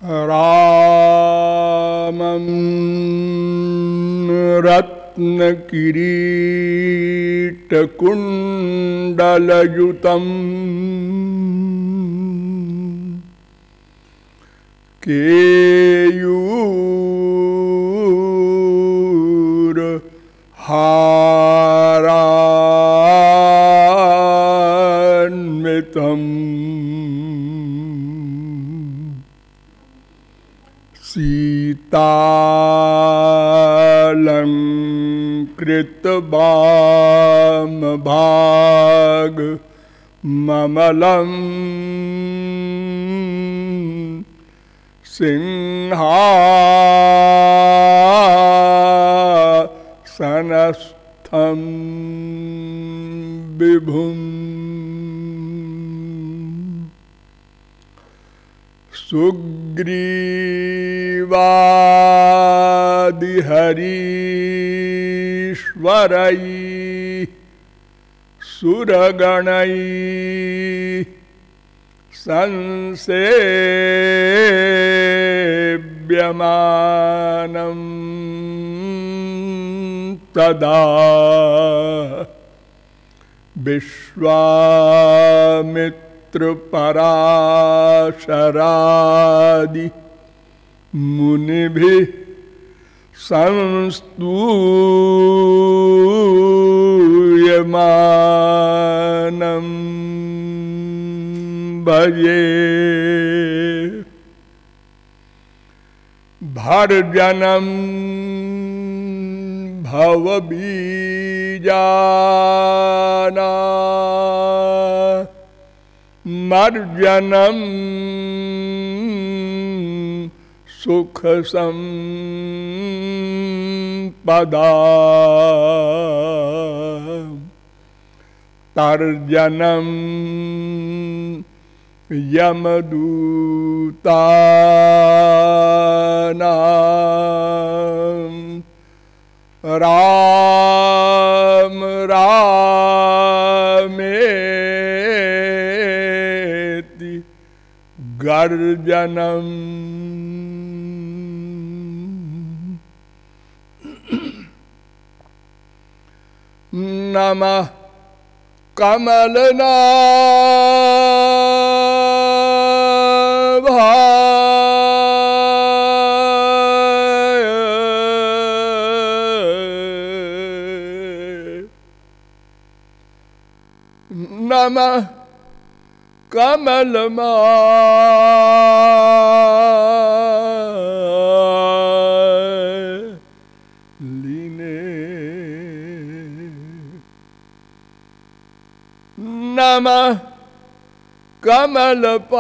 रामं रत्नकिरीटकुण्डलयुतं केयूरहारान्वितं सीतालंकृतवामभाग ममलं सिंहासनस्थं विभुम् सुग्रीवादिहरीश्वरैः सुरगणैः संसेव्यमानं तदा विश्वामित्रपराशरादि मुनिभिः संस्तूयमानं भजे भर्जनं भवबीजाना मर्जनं सुखसंपदा तर्जनं यमदूतानां राम रामेति गर्जनम् नमः कमलनाभाय नमः कमलमालिने नमः कमलपादाय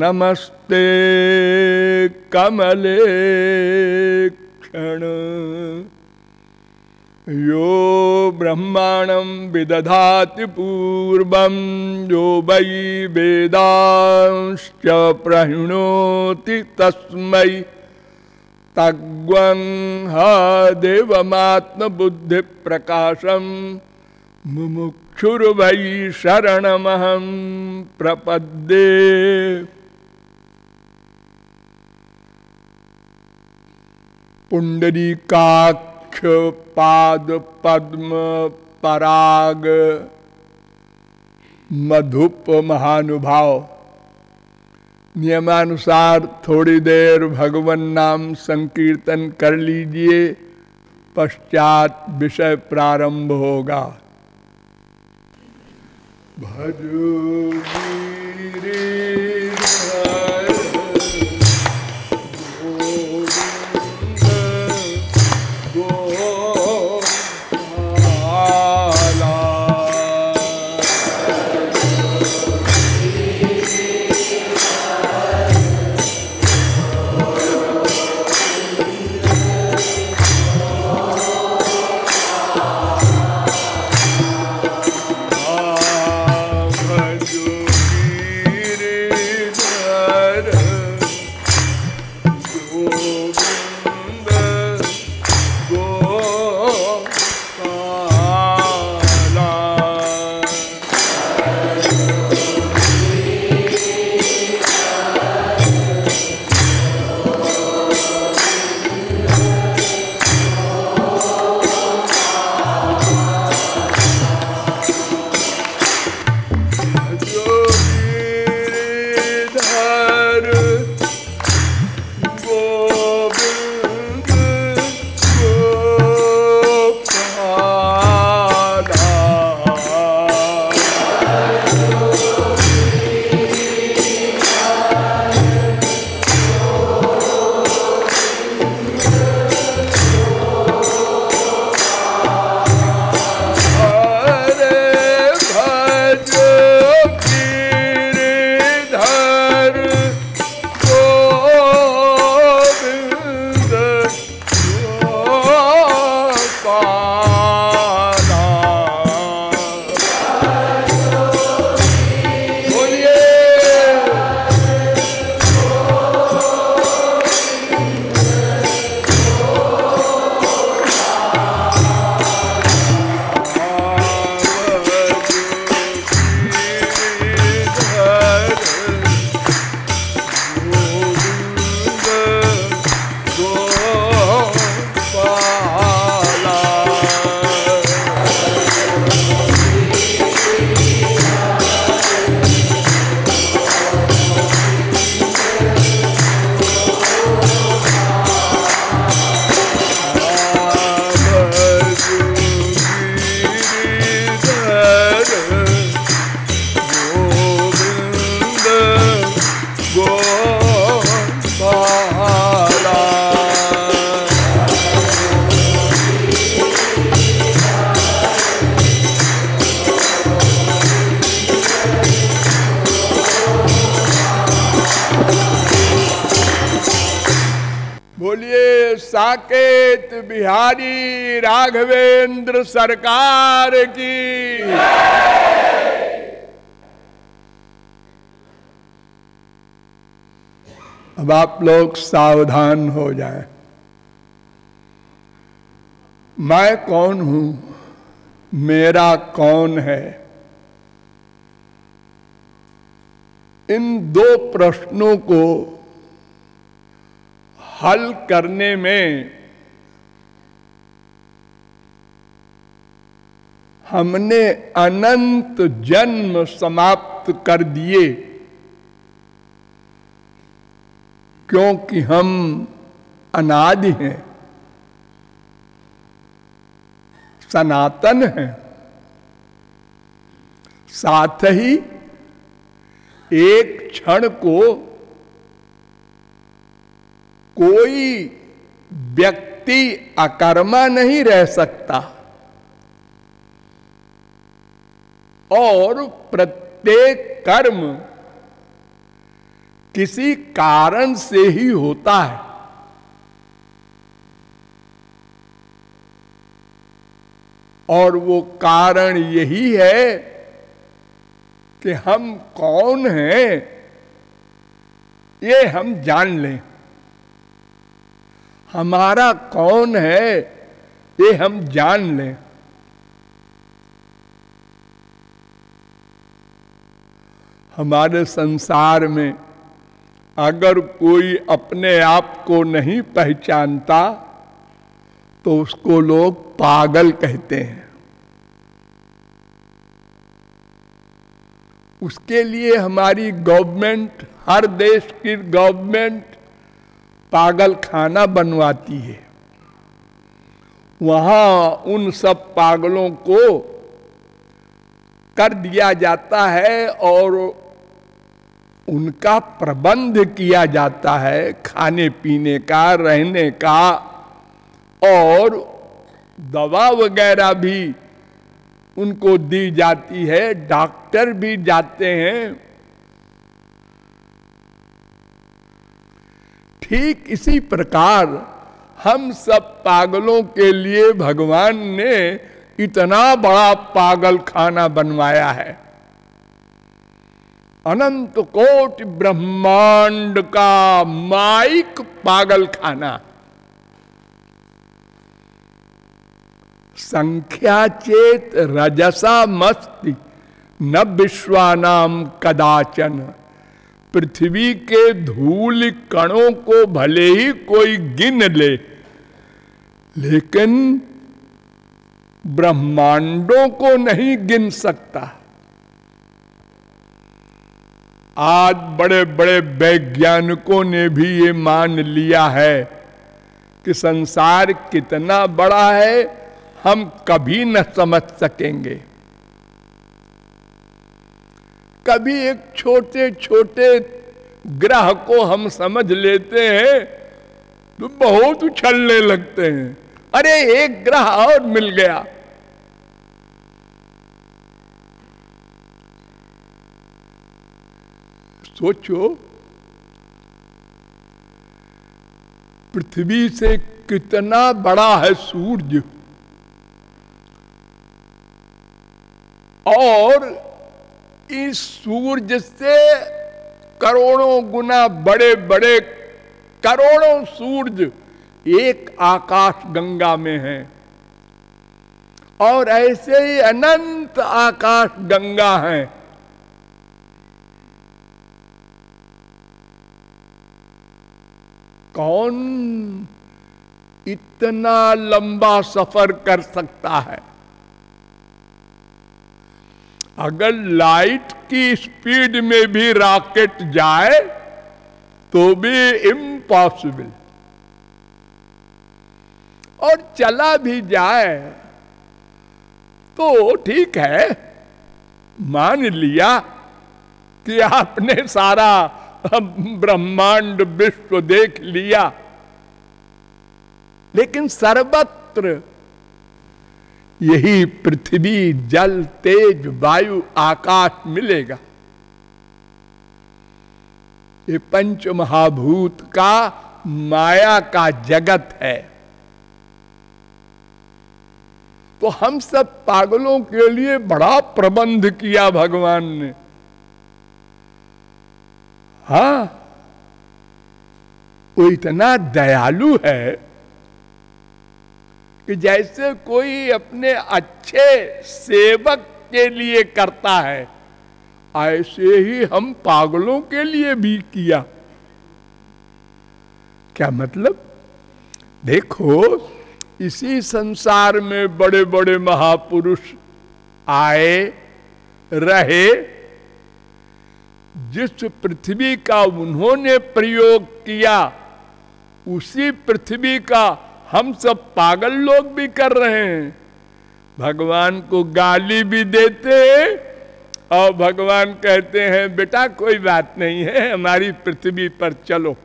नमस्ते कमलेक्षण यो ब्रह्माणं विदधाति पूर्वं यो वै वेदांश्च प्रहिणोति तस्मै तग्वं ह देवमात्मबुद्धिप्रकाशं मुमुक्षुर्वै शरणमहं प्रपद्ये। पुंडरीकाक्ष पाद पद्म पराग मधुप महानुभाव, नियमानुसार थोड़ी देर भगवान नाम संकीर्तन कर लीजिए, पश्चात विषय प्रारंभ होगा। भजो गिरिधर बोलिए साकेत बिहारी राघवेंद्र सरकार की। अब आप लोग सावधान हो जाएं। मैं कौन हूं, मेरा कौन है, इन दो प्रश्नों को हल करने में हमने अनंत जन्म समाप्त कर दिए, क्योंकि हम अनादि हैं, सनातन हैं। साथ ही एक क्षण को कोई व्यक्ति अकर्मा नहीं रह सकता और प्रत्येक कर्म किसी कारण से ही होता है। और वो कारण यही है कि हम कौन हैं ये हम जान लें। हमारा कौन है ये हम जान लें। हमारे संसार में अगर कोई अपने आप को नहीं पहचानता तो उसको लोग पागल कहते हैं। उसके लिए हमारी गवर्नमेंट, हर देश की गवर्नमेंट पागल खाना बनवाती है। वहां उन सब पागलों को कर दिया जाता है और उनका प्रबंध किया जाता है, खाने पीने का, रहने का, और दवा वगैरह भी उनको दी जाती है। डॉक्टर भी जाते हैं। ठीक इसी प्रकार हम सब पागलों के लिए भगवान ने इतना बड़ा पागल खाना बनवाया है। अनंत कोटि ब्रह्मांड का माइक पागल खाना। संख्या चेत रजसा मस्ति न विश्वानाम कदाचन। पृथ्वी के धूल कणों को भले ही कोई गिन ले, लेकिन ब्रह्मांडों को नहीं गिन सकता। आज बड़े बड़े वैज्ञानिकों ने भी ये मान लिया है कि संसार कितना बड़ा है हम कभी न समझ सकेंगे। कभी एक छोटे छोटे ग्रह को हम समझ लेते हैं तो बहुत उछलने लगते हैं, अरे एक ग्रह और मिल गया। सोचो, पृथ्वी से कितना बड़ा है सूर्य, और इस सूर्य से करोड़ों गुना बड़े बड़े करोड़ों सूर्य एक आकाश गंगा में हैं, और ऐसे ही अनंत आकाश गंगा हैं। कौन इतना लंबा सफर कर सकता है? अगर लाइट की स्पीड में भी रॉकेट जाए तो भी इम्पॉसिबल, और चला भी जाए तो ठीक है, मान लिया कि आपने सारा ब्रह्मांड विश्व देख लिया, लेकिन सर्वत्र यही पृथ्वी, जल, तेज, वायु, आकाश मिलेगा। ये पंच महाभूत का माया का जगत है। तो हम सब पागलों के लिए बड़ा प्रबंध किया भगवान ने। हाँ, वो इतना दयालु है कि जैसे कोई अपने अच्छे सेवक के लिए करता है, ऐसे ही हम पागलों के लिए भी किया। क्या मतलब? देखो, इसी संसार में बड़े बड़े महापुरुष आए रहे। जिस पृथ्वी का उन्होंने प्रयोग किया, उसी पृथ्वी का हम सब पागल लोग भी कर रहे हैं। भगवान को गाली भी देते हैं और भगवान कहते हैं बेटा कोई बात नहीं है, हमारी पृथ्वी पर चलो,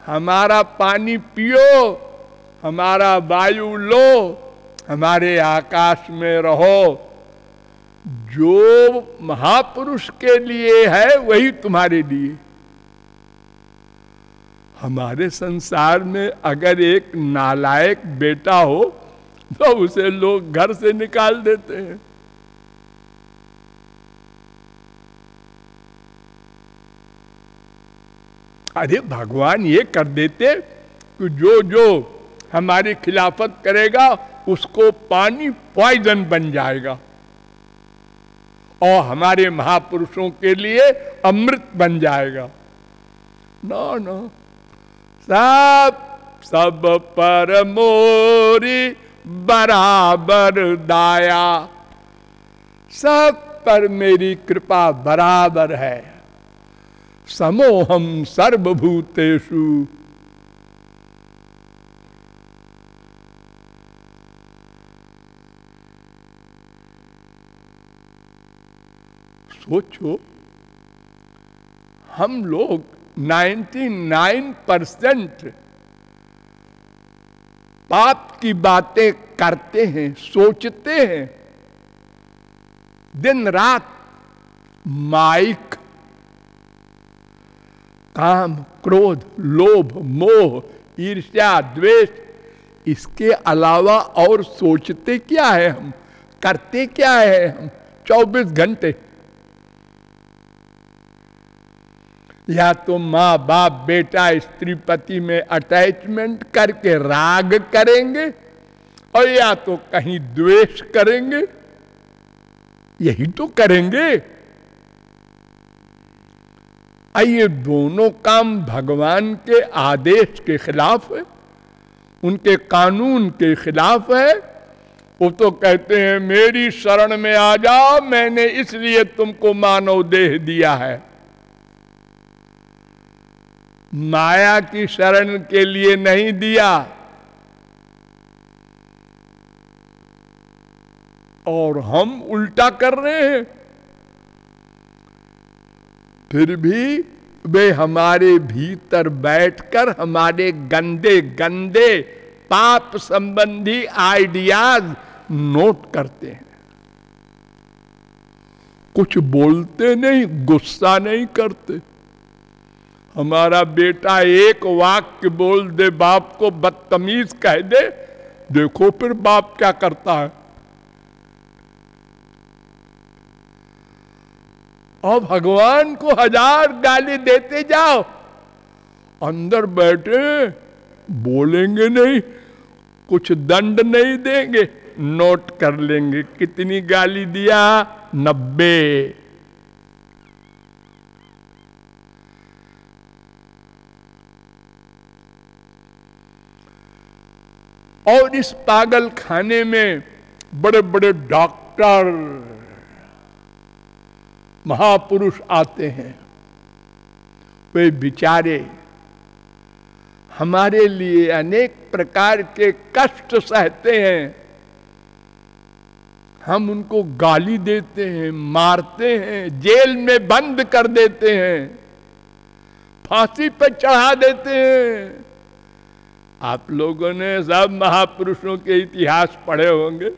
हमारा पानी पियो, हमारा वायु लो, हमारे आकाश में रहो। जो महापुरुष के लिए है वही तुम्हारे लिए। हमारे संसार में अगर एक नालायक बेटा हो तो उसे लोग घर से निकाल देते हैं। अरे भगवान ये कर देते कि जो जो हमारी खिलाफत करेगा उसको पानी पॉइजन बन जाएगा और हमारे महापुरुषों के लिए अमृत बन जाएगा। ना ना, सब सब पर मोरी बराबर दाया, सब पर मेरी कृपा बराबर है। समोहम सर्वभूतेषु। सोचो, हम लोग 99% पाप की बातें करते हैं, सोचते हैं दिन रात। माइक, काम, क्रोध, लोभ, मोह, ईर्ष्या, द्वेष, इसके अलावा और सोचते क्या है हम, करते क्या है हम 24 घंटे? या तो माँ बाप बेटा स्त्री पति में अटैचमेंट करके राग करेंगे और या तो कहीं द्वेष करेंगे, यही तो करेंगे। ये दोनों काम भगवान के आदेश के खिलाफ है, उनके कानून के खिलाफ है। वो तो कहते हैं मेरी शरण में आ जाओ, मैंने इसलिए तुमको मानव देह दिया है। माया की शरण के लिए नहीं दिया। और हम उल्टा कर रहे हैं। फिर भी वे हमारे भीतर बैठकर हमारे गंदे गंदे पाप संबंधी आइडियाज नोट करते हैं। कुछ बोलते नहीं, गुस्सा नहीं करते। हमारा बेटा एक वाक्य बोल दे, बाप को बदतमीज कह दे, देखो फिर बाप क्या करता है। और भगवान को 1000 गाली देते जाओ, अंदर बैठे बोलेंगे नहीं, कुछ दंड नहीं देंगे, नोट कर लेंगे कितनी गाली दिया, 90। और इस पागल खाने में बड़े बड़े डॉक्टर महापुरुष आते हैं। वे बेचारे हमारे लिए अनेक प्रकार के कष्ट सहते हैं। हम उनको गाली देते हैं, मारते हैं, जेल में बंद कर देते हैं, फांसी पर चढ़ा देते हैं। आप लोगों ने सब महापुरुषों के इतिहास पढ़े होंगे।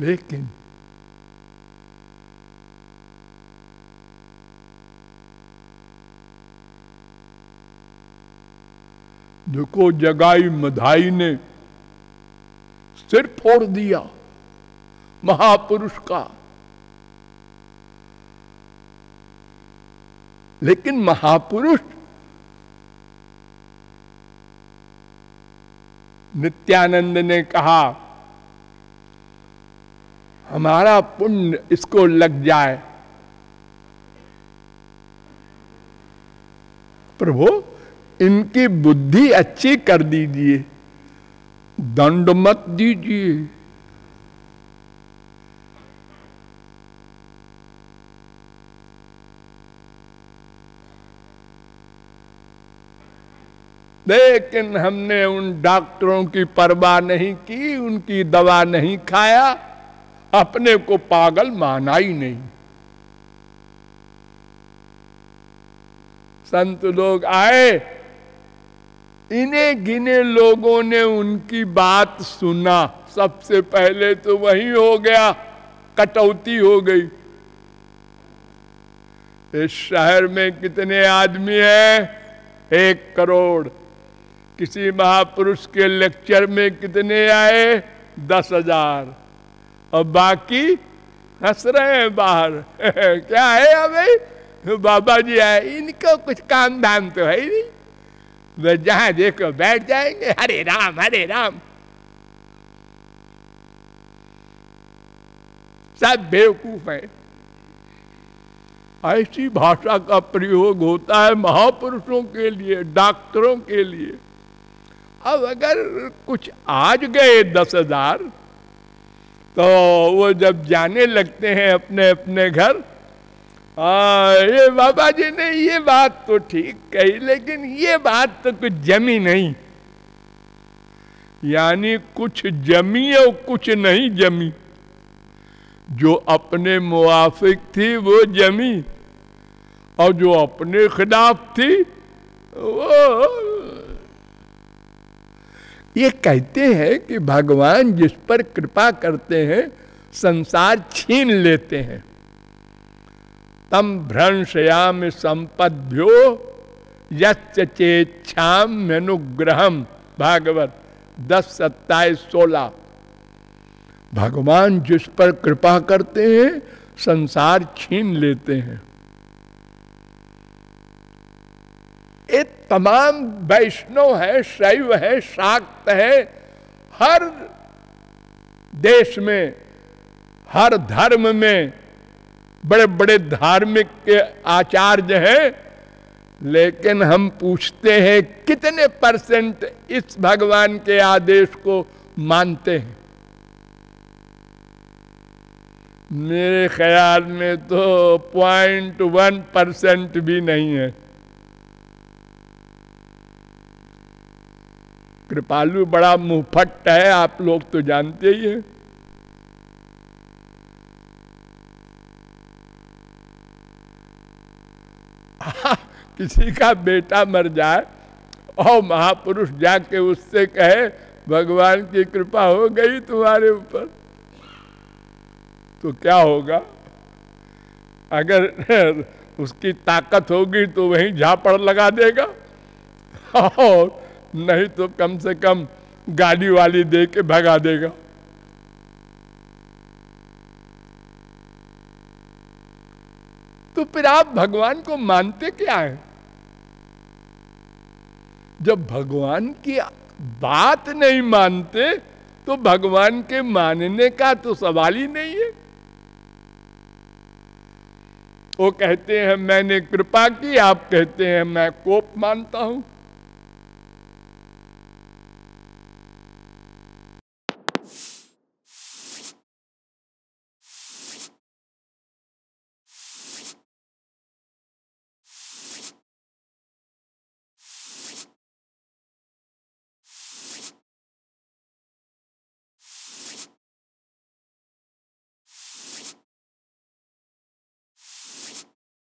लेकिन देखो जगाई मधाई ने सिर फोड़ दिया महापुरुष का, लेकिन महापुरुष नित्यानंद ने कहा हमारा पुण्य इसको लग जाए। प्रभु इनकी बुद्धि अच्छी कर दीजिए, दंड मत दीजिए। लेकिन हमने उन डॉक्टरों की परवाह नहीं की, उनकी दवा नहीं खाया, अपने को पागल माना ही नहीं। संत लोग आए, इन्हें गिने लोगों ने उनकी बात सुना। सबसे पहले तो वही हो गया, कटौती हो गई। इस शहर में कितने आदमी हैं? 1 करोड़। किसी महापुरुष के लेक्चर में कितने आए? 10,000। और बाकी हंस रहे हैं बाहर। क्या है अभी? बाबा जी आए, इनको कुछ काम धाम तो है ही नहीं, वे जहां देखो बैठ जाएंगे, हरे राम हरे राम। सब बेवकूफ है। ऐसी भाषा का प्रयोग होता है महापुरुषों के लिए, डॉक्टरों के लिए। अब अगर कुछ आज गए 10,000, तो वो जब जाने लगते हैं अपने अपने घर, ये बाबा जी ने ये बात तो ठीक कही, लेकिन ये बात तो कुछ जमी नहीं। यानी कुछ जमी और कुछ नहीं जमी। जो अपने मुआफिक थी वो जमी, और जो अपने खिलाफ थी वो। ये कहते हैं कि भगवान जिस पर कृपा करते हैं संसार छीन लेते हैं। तम भ्रंशयाम संपद्भ्यो यस्य चेच्छाम अनुग्रहम। भागवत 10:27-16। भगवान जिस पर कृपा करते हैं संसार छीन लेते हैं। ये तमाम वैष्णव है, शैव है, शाक्त है, हर देश में, हर धर्म में बड़े बड़े धार्मिक के आचार्य हैं। लेकिन हम पूछते हैं कितने % इस भगवान के आदेश को मानते हैं? मेरे ख्याल में तो 0.1% भी नहीं है। कृपालु बड़ा मुंहफट है, आप लोग तो जानते ही हैं। किसी का बेटा मर जाए और महापुरुष जाके उससे कहे भगवान की कृपा हो गई तुम्हारे ऊपर, तो क्या होगा? अगर उसकी ताकत होगी तो वहीं झापड़ लगा देगा, और नहीं तो कम से कम गाली वाली दे के भगा देगा। तो फिर आप भगवान को मानते क्या है? जब भगवान की बात नहीं मानते तो भगवान के मानने का तो सवाल ही नहीं है। वो कहते हैं मैंने कृपा की, आप कहते हैं मैं कोप मानता हूं।